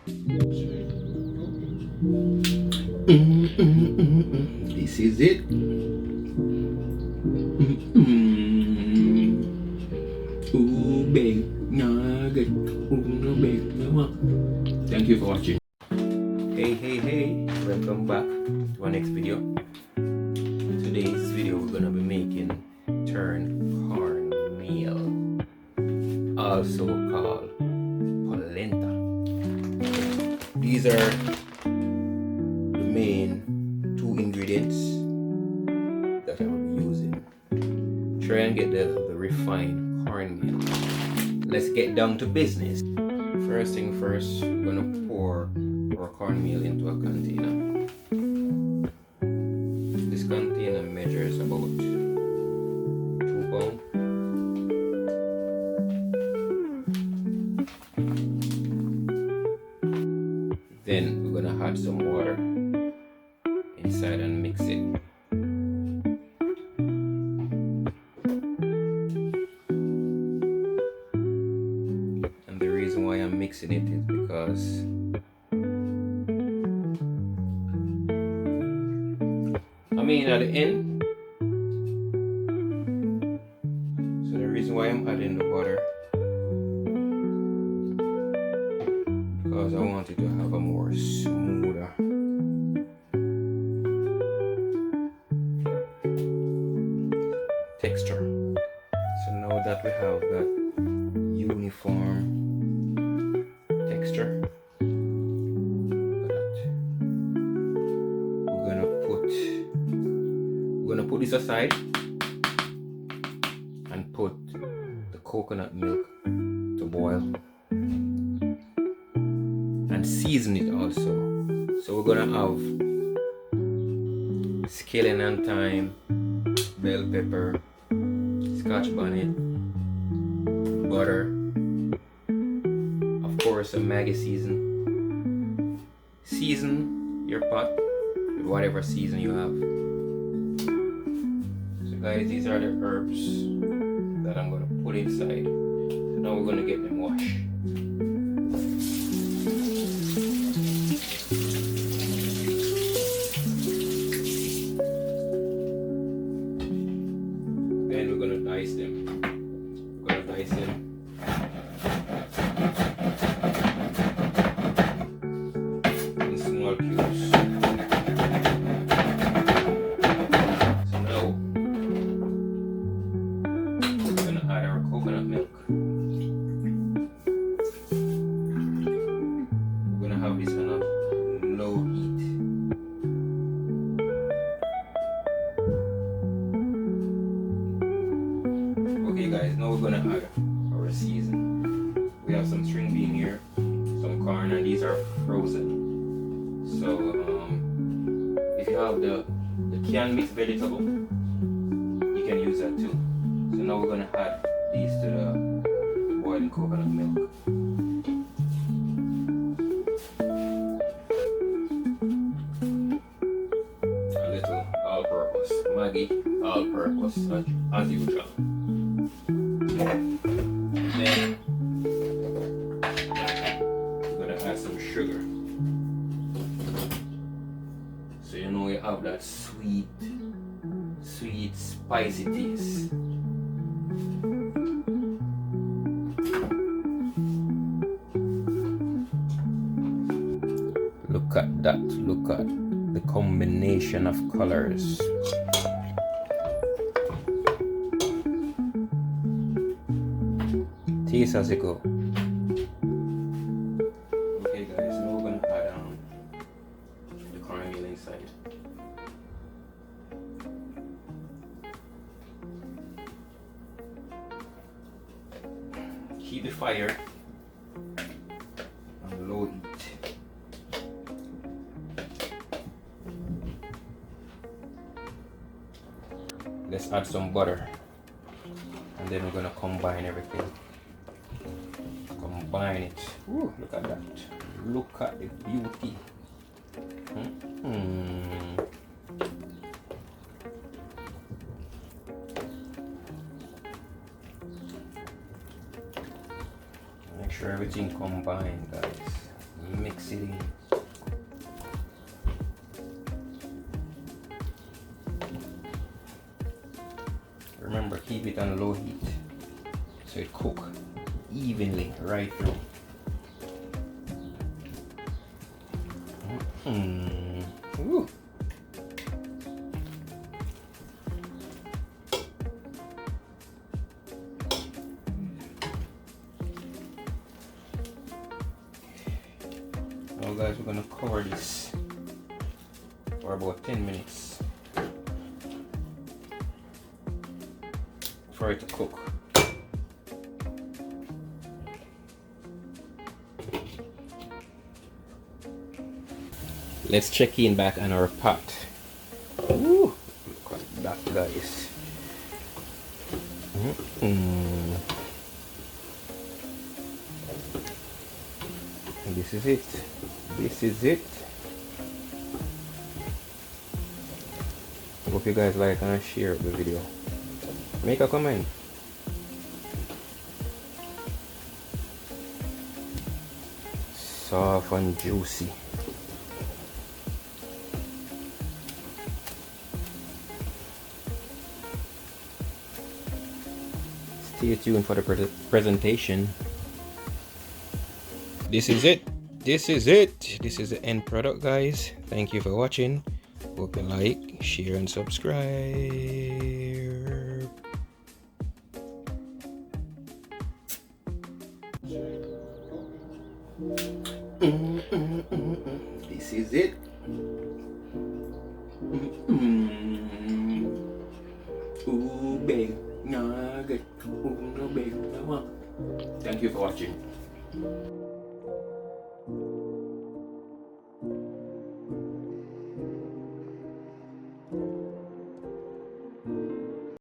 This is it. Ooh, babe, nugget. Ooh, babe, thank you for watching. Hey, welcome back to our next video. Today's video we're gonna be making turned cornmeal, also called polenta. These are the main two ingredients that I will be using. Try and get the refined cornmeal. Let's get down to business. First thing first, we're gonna pour our cornmeal into a container. This container measures about 2 pounds. Then we're gonna add some water inside and mix it. And the reason why I'm mixing it is because at the end, so the reason why I'm adding the water, because I want it to have a more smoother texture. So now that we have that uniform texture, we're gonna put this aside and put the coconut milk to boil and season it also. So we're gonna have scallion and thyme, bell pepper, Scotch bonnet, butter, of course a Maggi season. Season your pot with whatever season you have. Guys, these are the herbs that I'm going to put inside. So now we're going to get them washed. Then we're going to dice them. We're going to dice them. In small cubes. Coconut milk. We're gonna have this on a low heat. Okay guys, now we're gonna add our season. We have some string bean here, some corn, and these are frozen. So if you have the canned mixed vegetable, you can use that too. So now we're gonna add these to the boiling coconut milk. A little all-purpose, Maggi all-purpose as usual. Then we're gonna add some sugar. So you know you have that sweet spicy taste. Look at that, look at the combination of colors. Taste as you go. Okay guys, now we're gonna add the cornmeal inside. Keep the fire on low heat. Let's add some butter, and then we're gonna combine everything. Combine it. Ooh, look at that. Look at the beauty. Make sure everything combined, guys. Mix mix it in. Remember, keep it on low heat so it cook evenly right through. Ooh. Now guys, we're gonna cover this for about 10 minutes for it to cook. Let's check in back on our pot. Ooh, look at that, guys. This is it. This is it. Hope you guys like and share the video. Make a comment. Soft and juicy. Stay tuned for the presentation. This is it. This is it. This is the end product, guys. Thank you for watching. Hope you like, share, and subscribe. This is it. Ooh, big nugget. Ooh, no big. Thank you for watching.